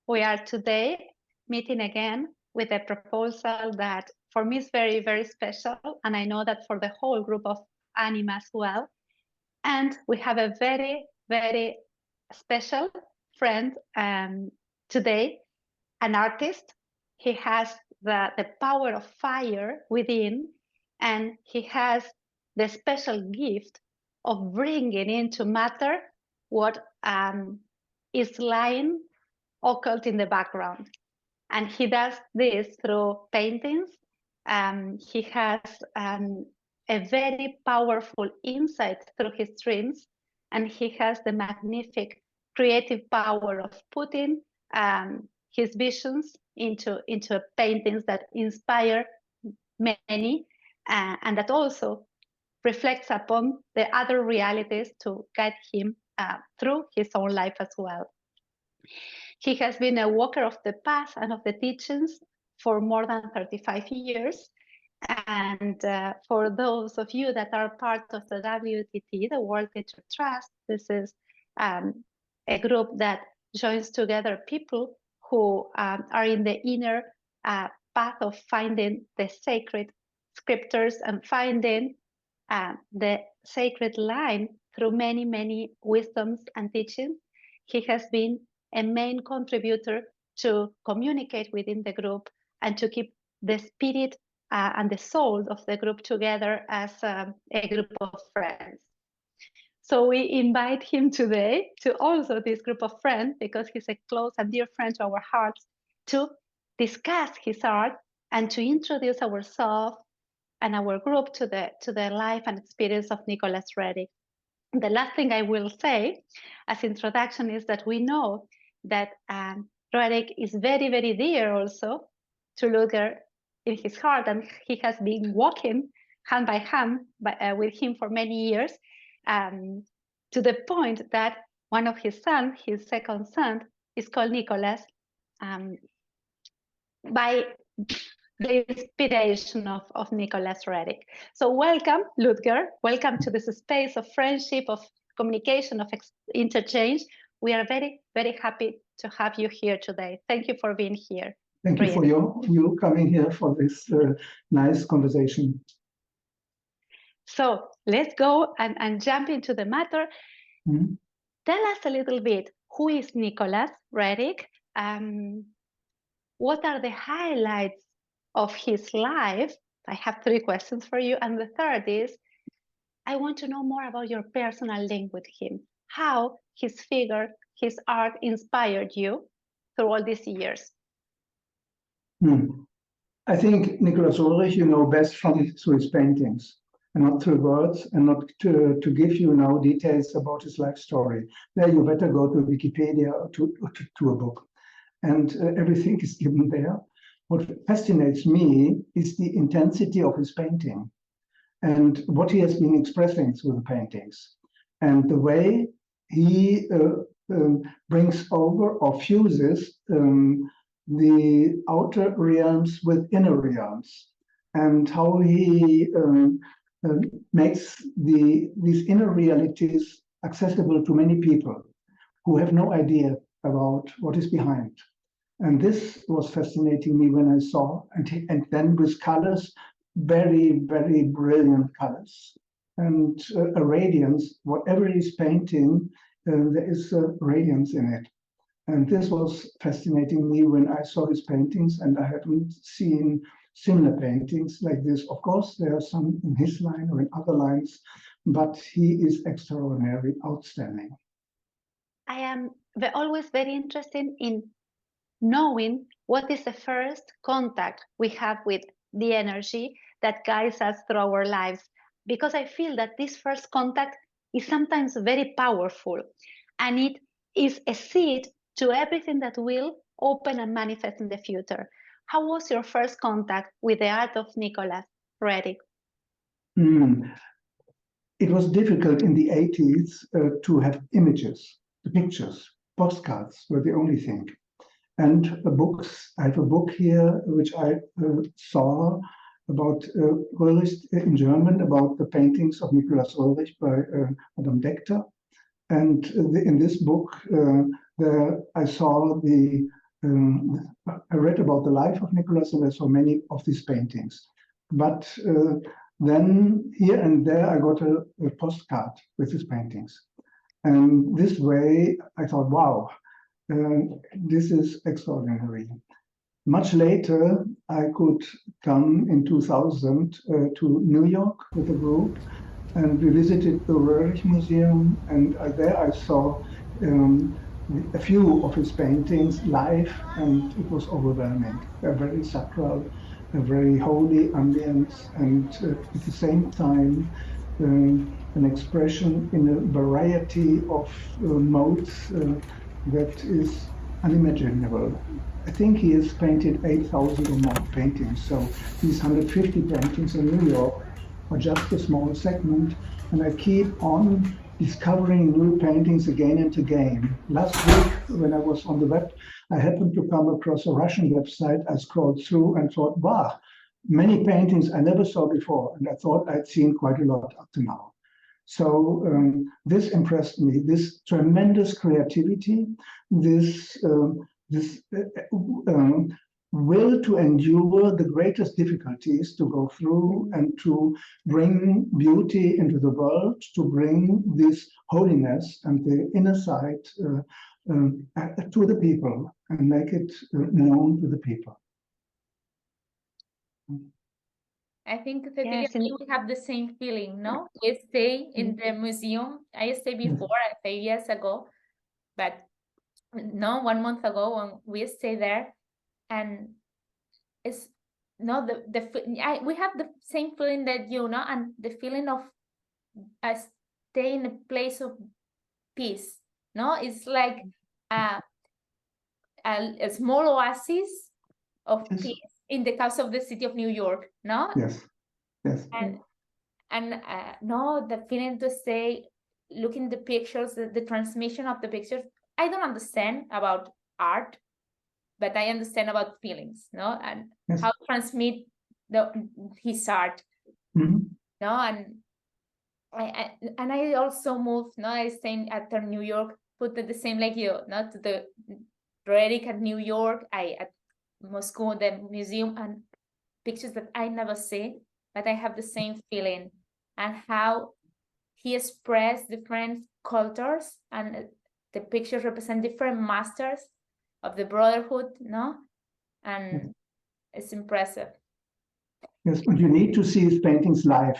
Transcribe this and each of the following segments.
We are today meeting again with a proposal that for me is very, very special, and I know that for the whole group of anima as well. And we have a very, very special friend today, an artist. He has the power of fire within, and he has the special gift of bringing into matter what is lying occult in the background. And he does this through paintings. He has a very powerful insight through his dreams, and he has the magnific creative power of putting his visions into paintings that inspire many, and that also reflects upon the other realities to guide him through his own life as well. He has been a walker of the path and of the teachings for more than 35 years. And for those of you that are part of the WTT, the World Teacher Trust, this is a group that joins together people who are in the inner path of finding the sacred scriptures and finding the sacred line through many, many wisdoms and teachings. He has been a main contributor to communicate within the group and to keep the spirit and the soul of the group together as a group of friends. So we invite him today to also this group of friends, because he's a close and dear friend to our hearts, to discuss his art and to introduce ourselves and our group to the life and experience of Nicholas Roerich. The last thing I will say as introduction is that we know that Roerich is very, very dear also to Ludger in his heart, and he has been walking hand by hand with him for many years, to the point that one of his sons, his second son, is called Nicholas, by the inspiration of Nicholas Roerich. So welcome, Ludger. Welcome to this space of friendship, of communication, of interchange. We are very, very happy to have you here today. Thank you for being here. Thank you for you coming here for this nice conversation. So let's go and jump into the matter. Mm-hmm. Tell us a little bit, who is Nicholas Roerich? What are the highlights of his life? I have 3 questions for you. And the third is, I want to know more about your personal link with him, how his figure, his art inspired you through all these years. I think Nicholas Roerich, you know best through his paintings, and not through words, and not to give you now details about his life story. There you better go to Wikipedia or to a book, and everything is given there. What fascinates me is the intensity of his painting and what he has been expressing through the paintings, and the way he brings over or fuses the outer realms with inner realms, and how he makes these inner realities accessible to many people who have no idea about what is behind. And this was fascinating me when I saw, and then with colors, very, very brilliant colors, and a radiance. Whatever he's painting, there is a radiance in it. And this was fascinating me when I saw his paintings, and I haven't seen similar paintings like this. Of course, there are some in his line or in other lines, but he is extraordinary, outstanding. I am always very interested in knowing what is the first contact we have with the energy that guides us through our lives, because I feel that this first contact is sometimes very powerful, and it is a seed to everything that will open and manifest in the future. How was your first contact with the art of Nicholas Roerich? It was difficult in the 80s to have images, the pictures. Postcards were the only thing. And books. I have a book here which I saw about Roerich in German, about the paintings of Nicholas Roerich by Madame Decter. And in this book, I saw the I read about the life of Nicholas, and I saw many of these paintings. But then here and there, I got a postcard with his paintings. And this way, I thought, wow, this is extraordinary. Much later, I could come in 2000 to New York with a group, and we visited the Roerich Museum, and there I saw a few of his paintings live, and it was overwhelming. A very sacral, a very holy ambience, and at the same time, an expression in a variety of modes that is unimaginable. I think he has painted 8,000 or more paintings. So these 150 paintings in New York are just a small segment, and I keep on discovering new paintings again and again. Last week, when I was on the web, I happened to come across a Russian website. I scrolled through and thought, wow, many paintings I never saw before, and I thought I'd seen quite a lot up to now. So this impressed me, this tremendous creativity, this will to endure the greatest difficulties, to go through and to bring beauty into the world, to bring this holiness and the inner side to the people and make it known to the people. I think, Cecilia, Yes, and we have the same feeling, no? We stay in the museum. I stayed before, I stayed years ago, but no, 1 month ago when we stayed there, and it's no we have the same feeling that you know, and the feeling of stay in a place of peace. No, it's like a small oasis of Yes. peace in the house of the city of New York. No. Yes. Yes. And no, the feeling to stay, looking the pictures, the transmission of the pictures. I don't understand about art, but I understand about feelings, no, and Yes. how to transmit his art, Mm-hmm. no, and I also moved, no, I stayed after New York, put the same like you, no, to the Roerich at New York, I at Moscow, the museum, and pictures that I never see, but I have the same feeling, and how he expressed different cultures, and the pictures represent different masters of the brotherhood, no? And it's impressive. Yes, but you need to see his paintings live.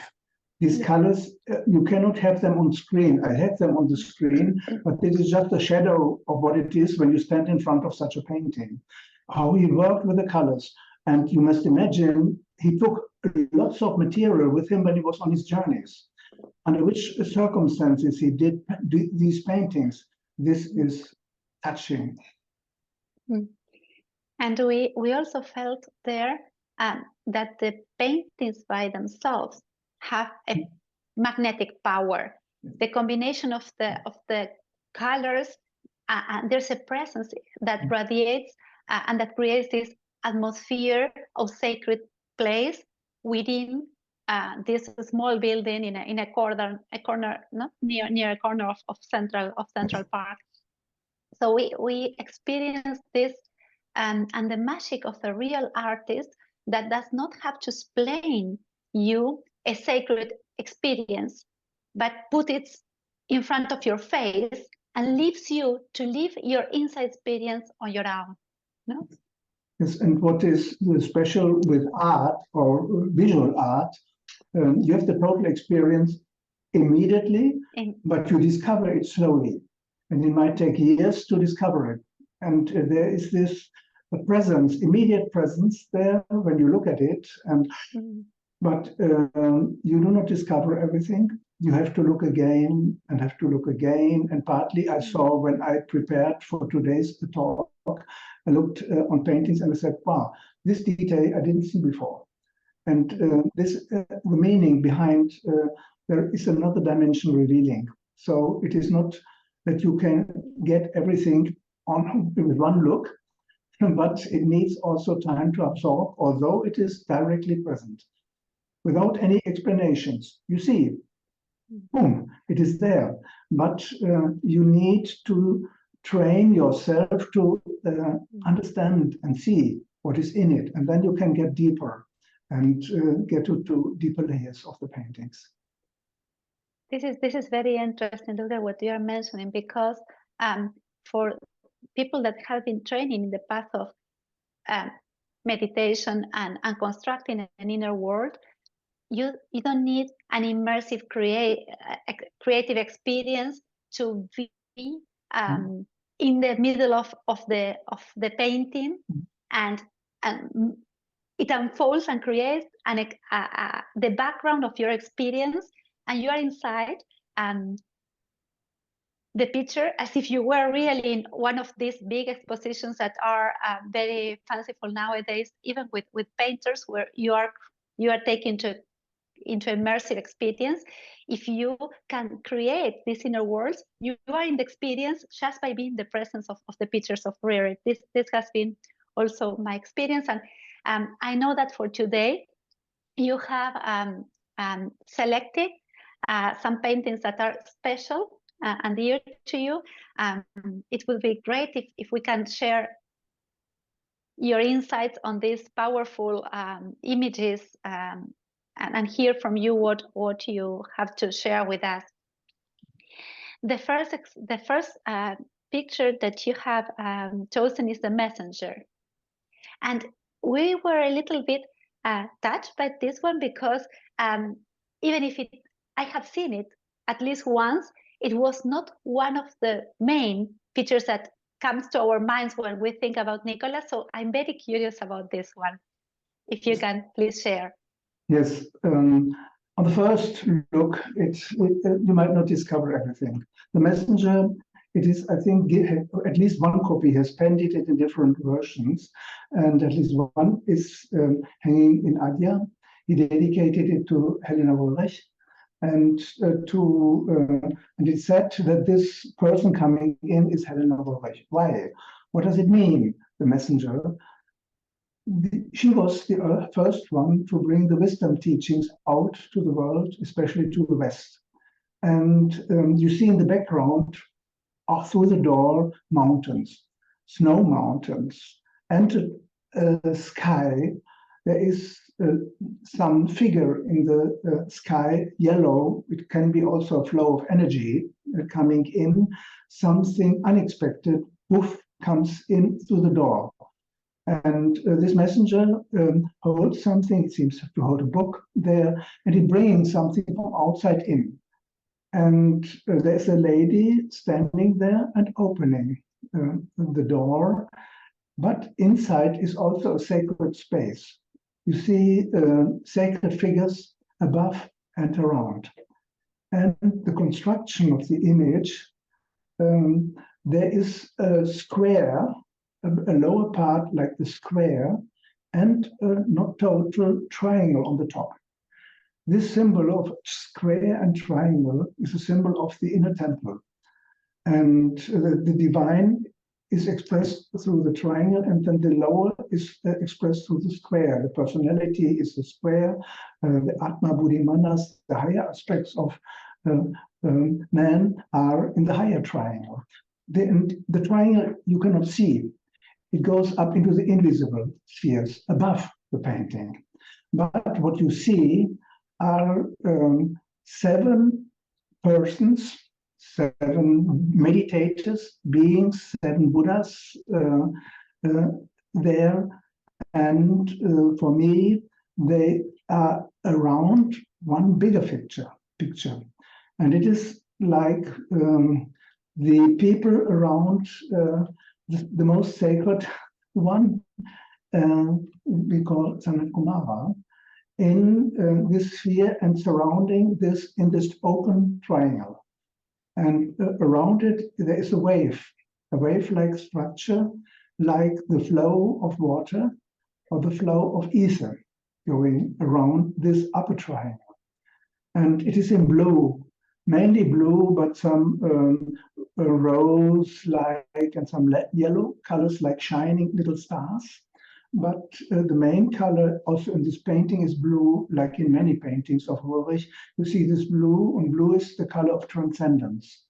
These colors, you cannot have them on screen. I have them on the screen, but this is just a shadow of what it is when you stand in front of such a painting. How he worked with the colors. And you must imagine, he took lots of material with him when he was on his journeys. Under which circumstances he did these paintings. This is touching. And we also felt there that the paintings by themselves have a magnetic power. The combination of the colors, and there's a presence that radiates and that creates this atmosphere of sacred place within this small building in a corner, no? near a corner of Central Park. So we experienced this, and the magic of a real artist that does not have to explain you a sacred experience, but put it in front of your face and leaves you to live your inside experience on your own. No? Yes, and what is special with art or visual art, you have the total experience immediately, but you discover it slowly. And it might take years to discover it. And there is this presence, immediate presence there when you look at it. And but you do not discover everything. You have to look again and have to look again. And partly I saw when I prepared for today's talk, I looked on paintings and I said, wow, this detail I didn't see before. And this the meaning behind, there is another dimension revealing. So it is not that you can get everything on with one look, but it needs also time to absorb, although it is directly present. Without any explanations. You see, boom, it is there. But you need to train yourself to understand and see what is in it, and then you can get deeper and get to deeper layers of the paintings. This is very interesting, Ludger, what you are mentioning, because for people that have been training in the path of meditation and constructing an inner world, you don't need an immersive creative experience to be in the middle of the painting, and it unfolds and creates the background of your experience, and you are inside the picture as if you were really in one of these big expositions that are very fanciful nowadays, even with painters, where you are taken into immersive experience. If you can create these inner worlds, you are in the experience just by being the presence of the pictures of Roerich. This has been also my experience, and I know that for today you have selected some paintings that are special and dear to you. It would be great if we can share your insights on these powerful images and hear from you what you have to share with us. The first picture that you have chosen is the messenger, and we were a little bit touched by this one because even if I have seen it at least once, it was not one of the main pictures that comes to our minds when we think about Nicholas. So I'm very curious about this one. If you can please share. Yes, on the first look, you might not discover everything. The messenger, it is, I think, at least one copy has painted it in different versions, and at least one is hanging in Adia. He dedicated it to Helena Roerich, and it's said that this person coming in is Helena Roerich. Why? What does it mean, the messenger? She was the first one to bring the wisdom teachings out to the world, especially to the West. And you see in the background, through the door, mountains, snow mountains, and sky. There is some figure in the sky, yellow. It can be also a flow of energy coming in. Something unexpected, woof, comes in through the door. And this messenger holds something, it seems to hold a book there, and he brings something from outside in. And there's a lady standing there and opening the door, but inside is also a sacred space. You see sacred figures above and around. And the construction of the image, there is a square, a lower part like the square, and a not total triangle on the top. This symbol of square and triangle is a symbol of the inner temple. And the divine is expressed through the triangle, and then the lower is expressed through the square. The personality is the square, the Atma, Buddhi, Manas, the higher aspects of man are in the higher triangle. The triangle you cannot see. It goes up into the invisible spheres above the painting. But what you see are 7 persons, 7 meditators, beings, 7 Buddhas there. And for me, they are around one bigger picture. And it is like the people around the most sacred one, we call Sanat Kumara, in this sphere and surrounding this in this open triangle. And around it, there is a wave-like structure, like the flow of water or the flow of ether going around this upper triangle. And it is in blue, mainly blue, but some rose-like and some yellow colors like shining little stars. But the main color also in this painting is blue, like in many paintings of Roerich. You see this blue, and blue is the color of transcendence.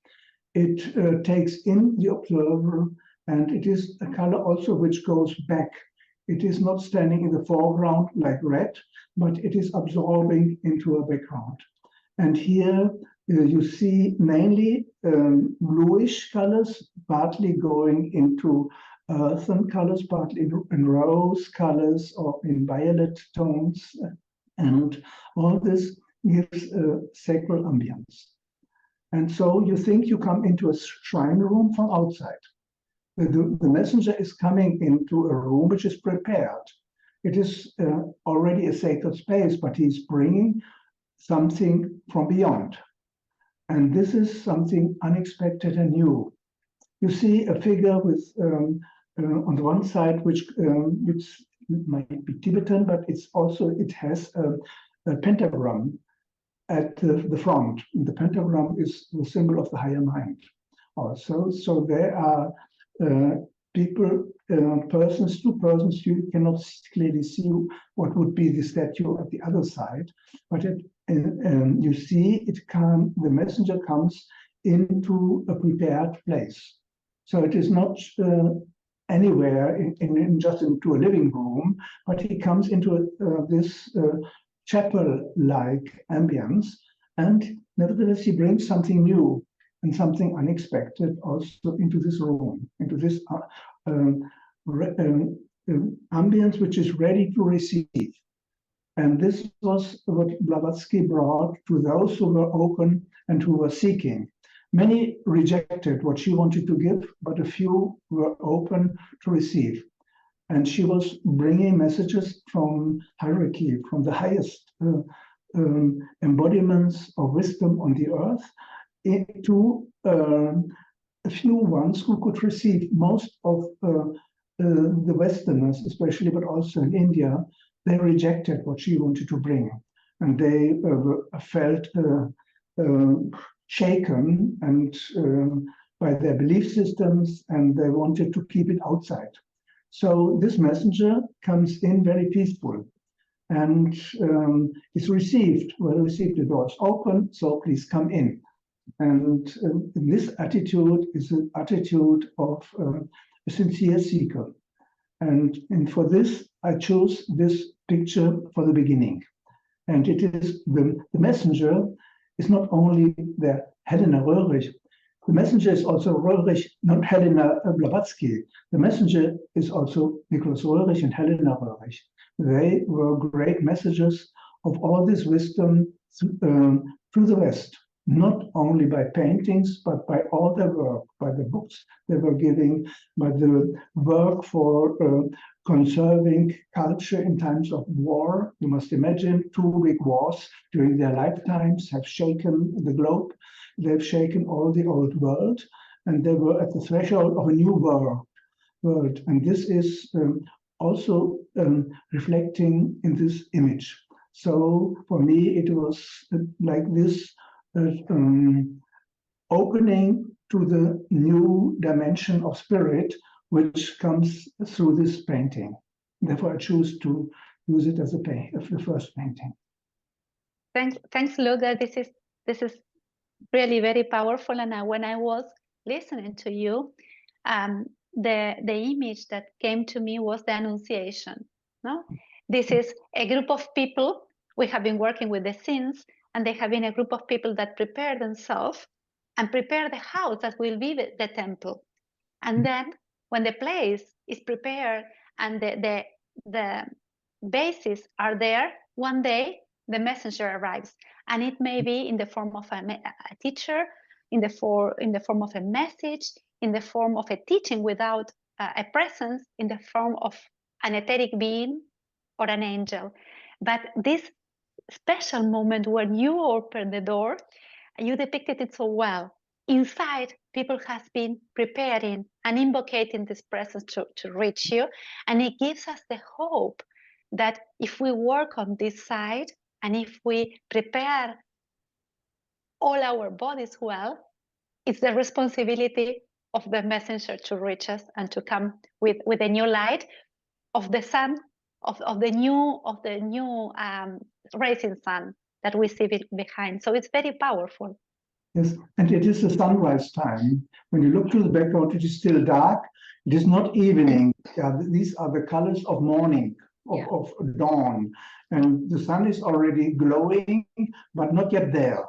it takes in the observer, and it is a color also which goes back. It is not standing in the foreground like red, but it is absorbing into a background. And here you see mainly bluish colors, partly going into earthen colors, partly in rose colors or in violet tones. And all this gives a sacral ambience. And so you think you come into a shrine room from outside. The messenger is coming into a room which is prepared. It is already a sacred space, but he's bringing something from beyond. And this is something unexpected and new. You see a figure with, on the one side, which might be Tibetan, but it has a pentagram at the front. The pentagram is the symbol of the higher mind also. So there are people, persons, two persons, you cannot clearly see what would be the statue at the other side, but you see the messenger comes into a prepared place. So it is not anywhere just into a living room, but he comes into this chapel-like ambience, and nevertheless he brings something new and something unexpected also into this room, into this ambience which is ready to receive. And this was what Blavatsky brought to those who were open and who were seeking. Many rejected what she wanted to give, but a few were open to receive. And she was bringing messages from hierarchy, from the highest embodiments of wisdom on the earth, into a few ones who could receive. Most of the Westerners, especially, but also in India, they rejected what she wanted to bring. And they felt shaken and by their belief systems, and they wanted to keep it outside. So this messenger comes in very peaceful and is received. Well received, the door is open, so please come in. And this attitude is an attitude of a sincere seeker. And for this, I chose this picture for the beginning. And it is the messenger is not only the Helena Roerich. The messenger is also Roerich, not Helena Blavatsky. The messenger is also Nicholas Roerich and Helena Roerich. They were great messengers of all this wisdom to the West, not only by paintings, but by all their work, by the books they were giving, by the work for conserving culture in times of war. You must imagine 2 big wars during their lifetimes have shaken the globe. They've shaken all the old world, and they were at the threshold of a new world. And this is also reflecting in this image. So for me, it was like this opening to the new dimension of spirit, which comes through this painting. Therefore, I choose to use it as the first painting. Thanks, Ludger. This is really very powerful. And when I was listening to you, the image that came to me was the Annunciation. No, this is a group of people. We have been working with the scenes, and they have been a group of people that prepare themselves and prepare the house that will be the temple. And then when the place is prepared and the bases are there, one day the messenger arrives, and it may be in the form of a teacher, in the form of a message, in the form of a teaching without a presence, in the form of an etheric being or an angel. But this special moment when you open the door, you depicted it so well. Inside, people has been preparing and invocating this presence to reach you. And it gives us the hope that if we work on this side, and if we prepare all our bodies well, it's the responsibility of the messenger to reach us and to come with a new light of the sun, of the new rising sun that we see behind. So it's very powerful. Yes, and it is the sunrise time. When you look to the background, it is still dark. It is not evening. These are the colors of morning, of dawn. And the sun is already glowing, but not yet there.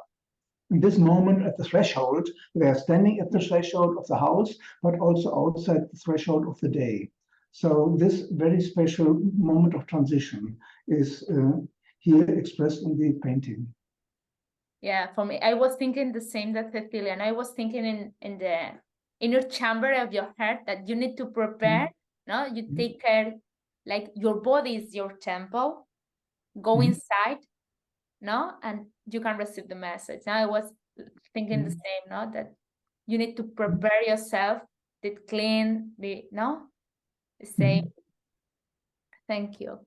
In this moment at the threshold, they are standing at the threshold of the house, but also outside the threshold of the day. So this very special moment of transition is here expressed in the painting. Yeah, for me, I was thinking the same that Cecilia, and I was thinking in the inner chamber of your heart that you need to prepare, no? You take care, like your body is your temple, go inside, no? And you can receive the message. Now I was thinking the same, no? That you need to prepare yourself, to clean, the same. Thank you.